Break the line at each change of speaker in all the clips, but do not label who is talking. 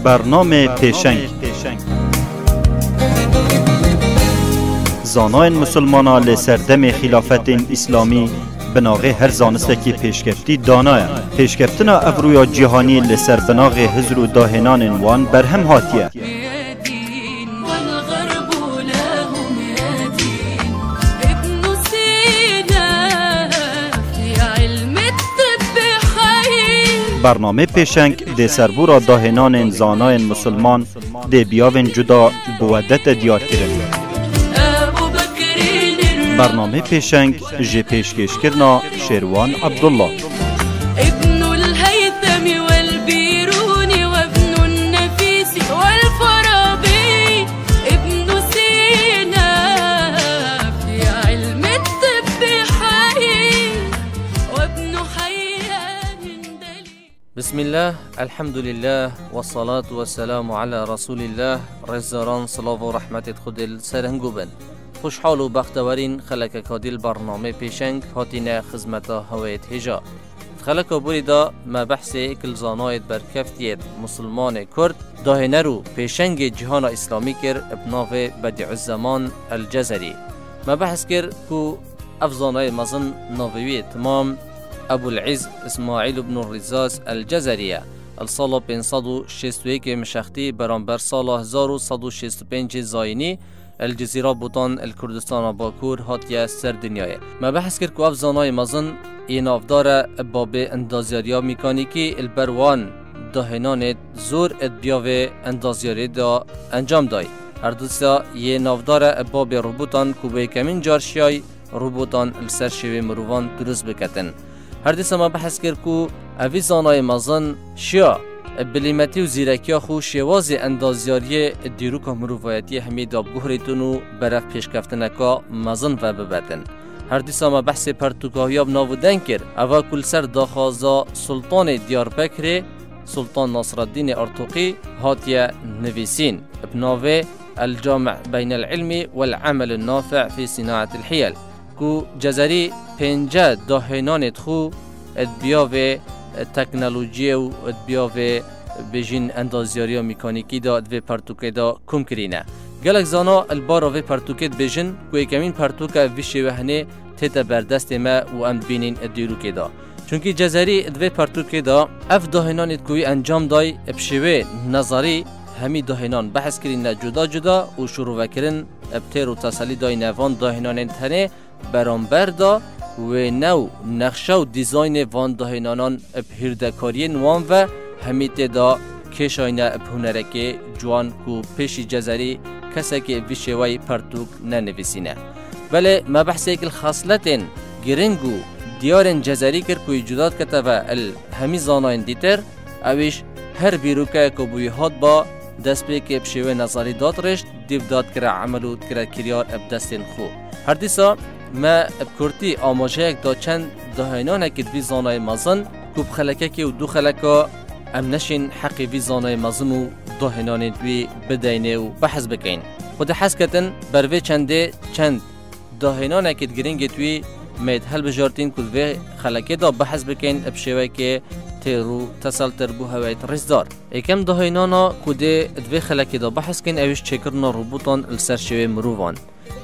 برنامه پیشنگ زاناین مسلمانا لسردم خلافت اسلامی بناغ هر زانسته که پیشکفتی دانایه پیشکفتنا افرویا جهانی لسر بناغ هزر و داهنان وان برهم هاتیه برنامه پیشنگ ده سربورا داهنان زاناین مسلمان ده بیاون جدا بودت دیار کرن. برنامه پیشنگ جه پیشکش کرنا شیروان عبدالله
ابن الهيثم والبيروني وابن النفيس والفارابي ابن سينا في علم الطب حي وابن حيان دليل.
بسم الله الحمد لله والصلاة والسلام على رسول الله رزاران صلاة و رحمت خود سرهنگوبن. خوشحال و بختورین خلک کادیل برنامه پیشنگ هاتین خدمتا هوایت هجا خلک بریدا ما بحث اکل زانایت برکفتیت مسلمان کرد داهنه رو پیشنگ جهان اسلامی کر ابناف بدیع الزمان الجزری ما بحث کر کو افزانای مزن ناویوی تمام ابو العز اسماعیل بن الرزاز الجزریه السال 561 مشختی برانبر سال 1165 زاینی الجزيرة بوطان الكردستان باكور هاتيا سر دنياي ما بحث كر كو افزاناي مزن ينافدار باب اندازياريا ميكانيكي البروان داهنان زور ادبياوه اندازياري دا انجام داي هر دوستا ينافدار باب روبوتان كوبه كمين جارشياي روبوتان السر شوي مروان درست بكتن هر دوستا ما بحث كر كو افزاناي مزن شيا بلیمتی و زیرکی خو شواز اندازیاری دیروک مروایتی همی داب گهریتونو برف پیشکفتنکا مزن و ببتن هر دیسا ما بحث پرتوکاهیاب ناودن کرد اوا کل سر داخازا سلطان دیاربکر سلطان ناصر الدین ارتوقی هاتیا نویسین بناوه الجامع بین العلم والعمل النافع في صناعة الحيل کو جزری 50 داهنان خو ادبیاوه تکنولوژی و ادبیاوه بجین اندازیاری و میکانیکی دا دوی پرتوکه دا کم کرینه گلک زانا البارا وی پرتوکه بجین کوی کمین پرتوکه ویشه وحنه تیتا بردست ما و ام بینین ادیروکه دا چونکی جزری دوی پرتوکه دا اف داهنان کوی انجام دای بشوه نظری همی داهنان بحث کرین جدا جدا و شروع کرن ابتر و تسلی دای نوان داهنان تنه برانبر دا و نو نقشه و دیزاین وان داهنانان بهردکاری نوان و همیت دا کشاینه بهنرک جوان کو پیشی جزری کسی که ویشوی پرتوک ننویسینه ولی ما بحث ایک الخاصلتین گرنگو دیارن جزری کر کوی جداد کتا و همی زاناین دیتر اویش هر بیروکه که بوی هاد با دست به که بشوی نظری داد رشت دیو داد کرا عملو کرا کریار ابدستین خو هر دیسا ما بکرتی آماجه دا چند داهنانه که دوی زانای مزن کوب خلکه که و دو خلکه ام نشین حقی وی زانای مزن و داهنان دوی بدینه و بحث بکین خود حس کتن بروی چند داهنانه که گرینگ دوی مید حل بجارتین که دوی خلکه دا بحث بکین بشوه که تیرو تسل تربو هوایت رزدار ایکم داهنانا که دوی خلکه دا بحث کن اویش چکرنا روبوتان السر شوه مروان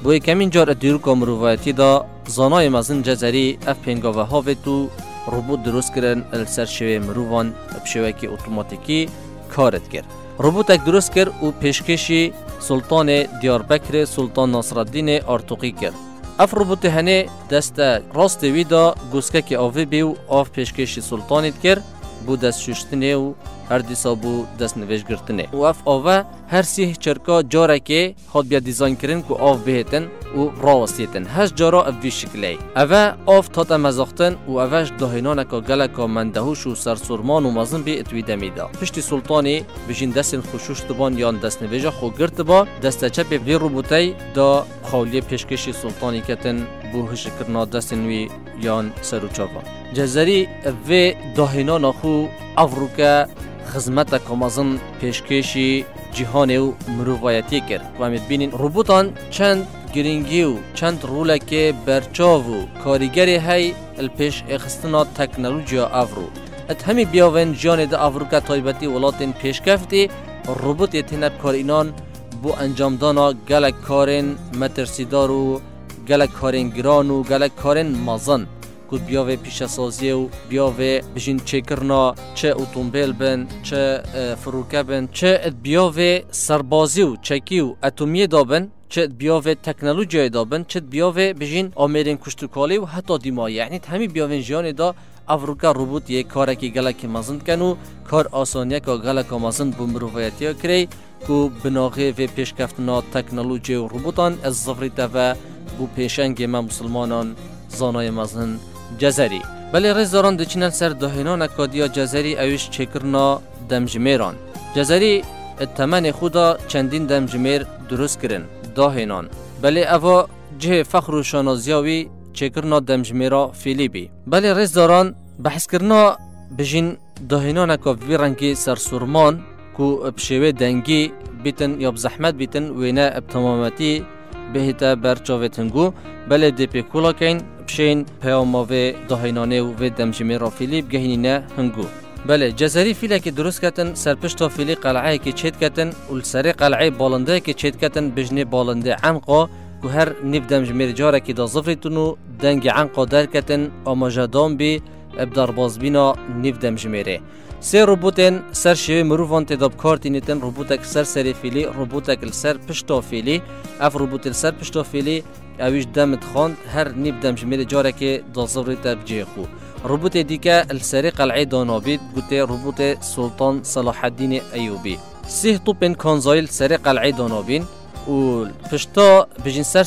بوی کمین جار دیروکا مروایتی دا زانای مزن جزری اف پینگاوه هاوی تو روبوت درست کرن السر شوه مروان بشوه که اتوماتیکی کارت کرد روبوت اک درست کرد و پیشکشی سلطان دیاربکر سلطان ناصر الدین ارتوقی کرد اف روبوت هنه دست راست وی دا گوسکه که آوی بیو آف پیشکشی سلطانیت کرد بو دست ششتنه و هر دیسا بو دست نویش گرتنه و اف آوه هر سیه چرکا جاره که خود بیا دیزاین کرن که آف بهتن و راوستیتن هش جارا اوی شکلی اوه آف تاتا مزاختن و اوهش داهنانکا گلکا مندهوش و سرسورمان و مزن بی اتوی دمیدا پشتی سلطانی بجین دستن خوشوش تبان یان دست نویجا خو گرت با دست چپ وی روبوتی دا خالی پیشکشی سلطانی کتن بو هشکرنا دستن وی یان سروچاوا جزری اوی داهنان خو افروکا خدمت کامازن پیشکشی جهانی و مروایتی کرد و امید بینین روبوتان چند گرینگی و چند روله که برچاو و کاریگری های الپیش اخستنا تکنولوژیا افرو ات همی بیاون جان دا افروکا تایبتی ولاتین پیشکفتی روبوت تنب کار اینان بو انجام دانا گلک کارن مترسیدار و گلک کارن گران و گلک کارن مازن کود بیاوه پیش سازی و بیاوه بجین چه کرنا چه اتومبیل بن چه فروکه بن چه بیاوه سربازی و چکی و اتمیه دابن چه بیاوه تکنولوژی دابن چه بیاوه بجین آمرین کشتکالی و حتی دیمایی یعنی همی بیاوه جیان دا افروکا روبوت یک کاره که گلک مازن کنو کار آسانیه که گلک مازن بمروفیتی کری که بناغه و پیشکفتنا تکنولوژی و روبوتان از زفریت و بو پیشنگ ما مسلمانان زانای مازن جزری بله رز داران دچینن سر دهنان اکادیا جزری اویش چکرنا دمجمیران جزری التمن خدا چندین دمجمیر درست کرن دهنان بله اوا جه فخر و شانازیاوی چکرنا دمجمیرا فیلیبی بله رز داران بحث کرنا بجین دهنان اکاوی رنگی سرسورمان کو بشوه دنگی بیتن یا بزحمت بیتن وینا بتمامتی بهتا برچاوتنگو بله دیپی کولا کین بشین پیاماوه دهینانه و دمجمیرا فیلیب گهینینه هنگو بله جزری فیله که درست کتن سرپشتا فیلی قلعه که چید کتن و سر قلعه بالنده که چید کتن بجنه بالنده عنقا که هر نیف دمجمیر جاره که دا ظفریتونو دنگ عنقا در کتن آماجادان بی ابدار بازبینا نیف دمجمیره سه روبوتن سر شوی مروفان تداب کارتینیتن روبوتک سر فیلی روبوتک سر پشتا فیلی اف روبوت سر پشتا فیلی اویش دمت خواند هر نیب دمجمیر جاره که دازوری تبجیه خو روبوت دیگه السری قلعه دانابید گوته روبوت سلطان صلاح الدین ایوبی سه توپن کانزایل سری قلعه دانابین و پشتا بجین سر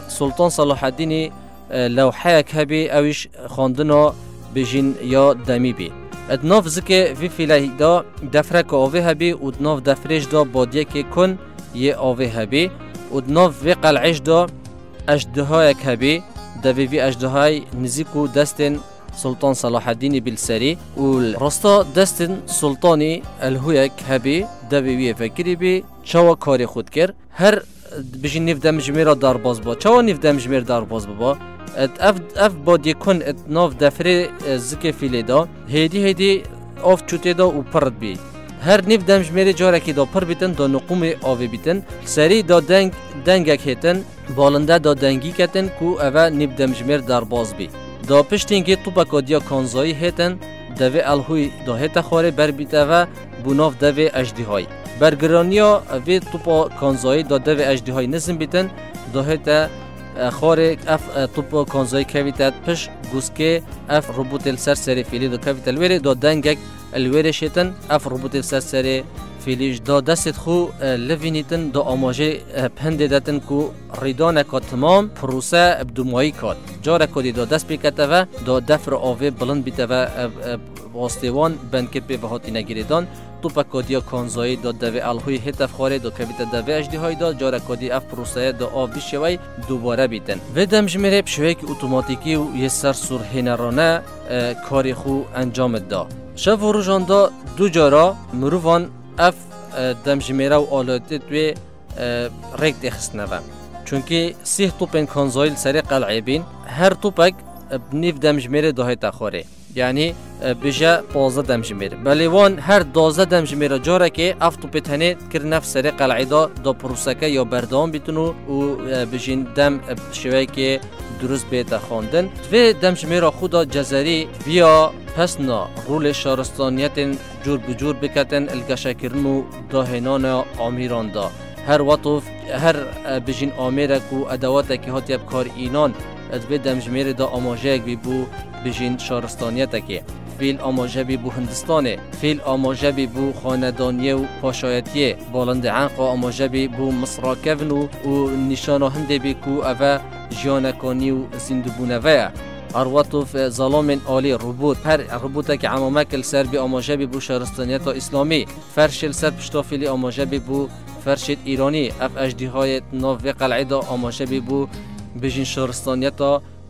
سلطان صلاح الدین لوحه کبی اویش خواندنا بجین یا دمی بی ادناف زکه وی فیله دا دفرک آوه هبی و ادناف دفرش دا بادیه که کن یه آوه هبی و ادناف وی قلعش دا اجدهای هبی دوی وی اجدهای نزیکو دستن سلطان صلاح الدین بالسری و راستا دستن سلطانی الهویک هبی دوی وی فکری بی چوا کاری خود کر هر بجی نیف دمجمیر دار باز با چوا نیف دمجمیر دار باز با اف باد یکن ناف دفره زکه فیلی دا هیدی آف چوته دا و پرد بی هر نیف دمجمیر جاره که دا پر بیتن دا نقوم آوه بیتن سری دا دنگک هیتن بالنده دا دنگی کتن کو اوه نیف دمجمیر در باز بی دا پشتینگی توپا دیا کانزایی هیتن دوی الهوی دا هیت خواره بر بیت اوه بوناف دوی اجدی های برگرانیا وی توپا کانزایی دا دوی اجدی های نزم بیتن دا هیت خارج اف توپا کانزای کویتات پش گوسکه اف روبوت السر فیلی دو کویت الوری دو دنگک الوری شیتن اف روبوت السر فیلیش دو دست خو لوینیتن دو آماجه پنده داتن کو ریدان که تمام پروسه بدمایی کات جاره کدی دو دست بیکته و دو دفر آوه بلند بیته و واستوان بندکت به هاتی نگیریدان توپا کدیا کانزایی دو دوی الهوی هتف خاره دو کویت دوی اجدی های دو جاره کدی اف پروسه دو آب بیشوی دوباره بیتن و دمجمره بشوی که اتوماتیکی و یه سر سرهنرانه کاری خو انجام دا شب و روزان دا دو جارا مروفان اف دمجمره و آلاته دوی رکت اخستنه چونکه سه توپن کانزایل سری قلعه بین هر توپک نیف دمجمره دو هیت خاره یعنی بجا 15 دمجمیر بلیوان هر 12 دمجمیر جاره که اف توپ تنه کر نفس سری قلعه دا پروسکه یا بردام بیتونو و بجین دم شوی که درست بیت خواندن و دمجمیر خدا جزری ویا پسنا رول شهرستانیت جور بجور بکتن الگشکرنو داهنان آمیران دا هر وطف هر بجین آمیره کو ادوات که هاتی بکار اینان ادوه دمجمیر دا آماجه بی بو بجین شهرستانیت که فیل آماجه بی بو هندستانه فیل آماجه بی بو خاندانیه و پاشایتیه بالند عنقا آماجه بی بو مصراکفن و نشانه هنده بی کو اوه جیانکانی و زندبونه ویا ارواتوف ظلام عالی روبوت هر روبوت که عمامک سر بی آماجه بی بو شهرستانیت اسلامی فرش سر پشتافیلی آماجه بی بو فرشت ایرانی اف اجدی های ناو قلعه دا آماجه بی بو بجین شهرستانیت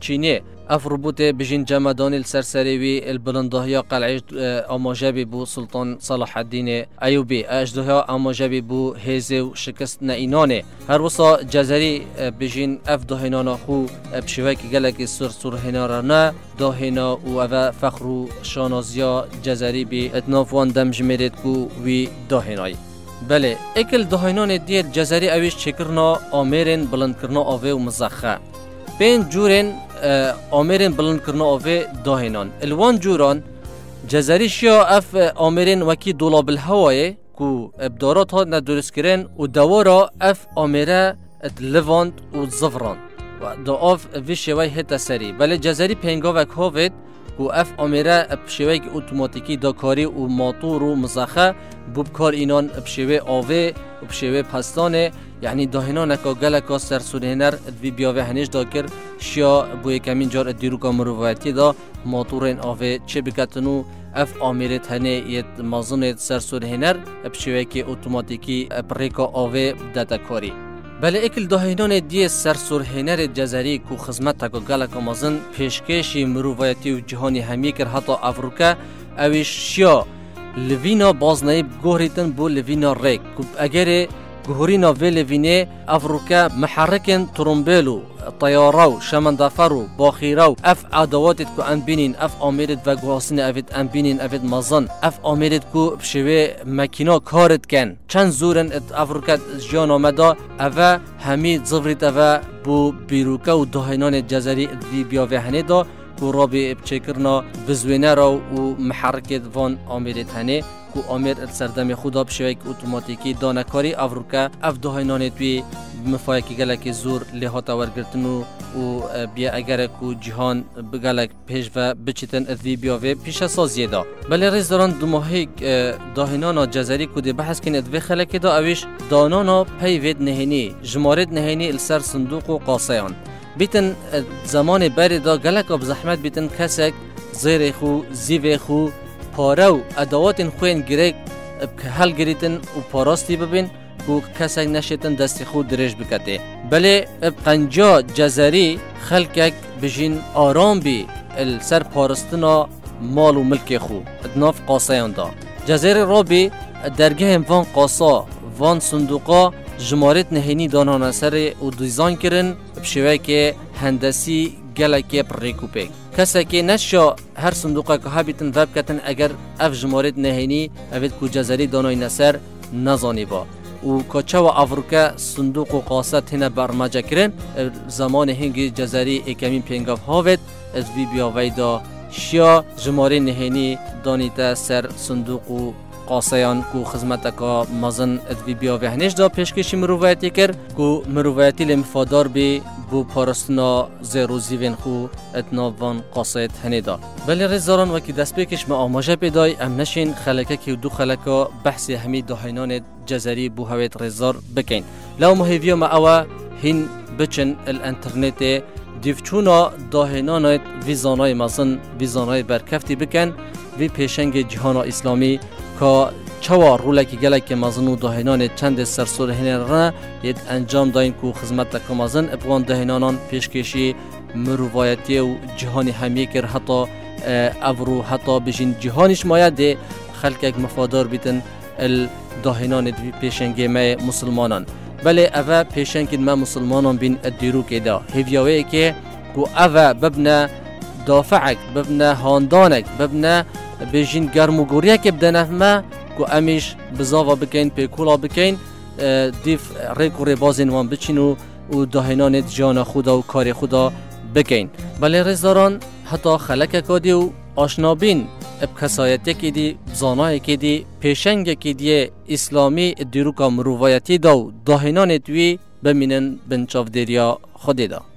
چینی اف روبوت بجین جمدان السرسریوی البلندهیا قلعه آماجه بی بو سلطان صلاح الدین ایوبی اجدها آماجه بی بو هیزه و شکست نینانه هر وسا جزری بجین اف دهنانا خو بشوی که گلک سر هنارانه دهنا و اوه فخر و شانازیا جزری بی اتنافوان دمجمیرد کو وی دهنای بله اکل دهینان دیل جزری اویش چکرنا آمیرن بلند کرنا آوه و مزخه پین جورن آمیرن بلند کرنا آوه دهینان الوان جوران جزری شیا اف آمیرن وکی دولاب الهوایه کو ابدارات ها ندرست کرن و دوارا اف آمیره لواند و زفران و دو آف وی شوی هتا سری بله جزری پینگا وک هاوید کو اف آمیره بشوی که اتوماتیکی دا کاری و ماتور و مزخه بکار اینان بشوی آوه و بشوی پستانه یعنی دهینان که گلکا سرسونهنر وی بیاوه هنیش دا کر شیا بوی کمین جار دیروکا مروایتی دا ماتورین آوه چه بکتنو اف آمیره تنه یه مازن سرسونهنر بشوی که اتوماتیکی بریکا آوه داتا کاری بله اکل دهینان دی سرسرهنر جزری کو خدمت تا گلک مازن پیشکشی مروایتی و جهانی همی کر حتی افریقا اویش شیا لوینا بازنای گوهریتن بو لوینا ریک کو اگر گوهرینا وی لوینه افریقا محرکن ترومبلو طیارو شمندافرو باخیرو اف ادواتت کو انبینین اف آمیرت و گواسین افت انبینین افت مازن اف آمیرت کو بشوی مکینا کارت کن چند زورن افریقا جان آمدا اوا همی زفریت اوا بو بیروکا و دهینان جزری دی بیاوه هنه دا کو رابی بچکرنا بزوینه رو و محرکت وان آمیرت هنه کو آمیر سردم خدا بشوی که اتوماتیکی دانکاری افریقا اف دهینان توی مفایکی گلک زور لحاتا ورگرتنو و بیا اگر کو جهان بگلک پیش و بچیتن ادوی بیاوه پیش سازیه دا بله ریز داران دو ماهی داهنانا جزری کو دی بحث کن ادوی خلکی دا اویش دانانا پیوید نهینی جمارد نهینی السر صندوق و قاسیان بیتن زمان بری دا گلک اب زحمت بیتن کسک زیر خو زیو خو پارو ادوات خوین گریک که حل گریتن و پاراستی ببین و کسک نشیتن دستی خود درش بکته بله قنجا جزری خلکک بجین آرام بی السر پارستنا مال و ملک خو ادناف قاسیان دا جزری را بی درگه وان قاسا وان صندوقا جمارت نهینی دانان سر و دیزاین کرن بشوه که هندسی گلکی پریکوپک کسی که نشا هر صندوقا که هبیتن وب کتن اگر اف جمارت نهینی اوید کو جزری دانای نسر نزانی با و کچه و افریقا صندوق و قاست هنه برمجه کرن زمان هنگی جزری اکمین پینگاف هاوید از وی بیاوی دا شیا جماره نهینی دانیتا سر صندوق و قاسیان کو خدمت کا مازن ادوی بیاوی هنش دا پیشکشی مروایتی کر کو مروایتی لمفادار بی بو پارستنا زیروزی وین خو اتناوان قاسیت هنه دا بلی رزاران وکی دست بکش ما آماجه پیدای ام نشین خلکه که دو خلکه بحثی همی دهینان جزری بو هویت رزار بکن لو مهیویا ما اوه هین بچن الانترنت دیفچونا دهینان ویزانای مازن ویزانای برکفتی بکن وی پیشنگ جهان اسلامی که چوار رولکی گلک مازنو دهینان چند سرسرهنه را ید انجام داین که خدمت کمازن ابوان دهینانان پیشکشی مروایتی و جهانی همی کر حتی افرو حتی بجین جهانیش ماید ده خلک مفادار بیتن دهینان پیشنگ ما مسلمانان بله اوه پیشنگ ما مسلمانان بین ادیرو که دا هیویاوه که اوه ببنا دافعک ببنا هاندانک ببنا بجین گرموگوریه که بدنه ما کو امیش بزاوا بکن پیکولا بکن دیف ریکو ریبازین وان بچینو و دهینان جان خدا و کار خدا بکن بله رزداران حتی خلک کادی و آشنابین اب کسایتی که دی زانای که دی پیشنگ که دی اسلامی دیروکا مروایتی دا و دهینان دوی بمینن بنچاف دیریا خودی دا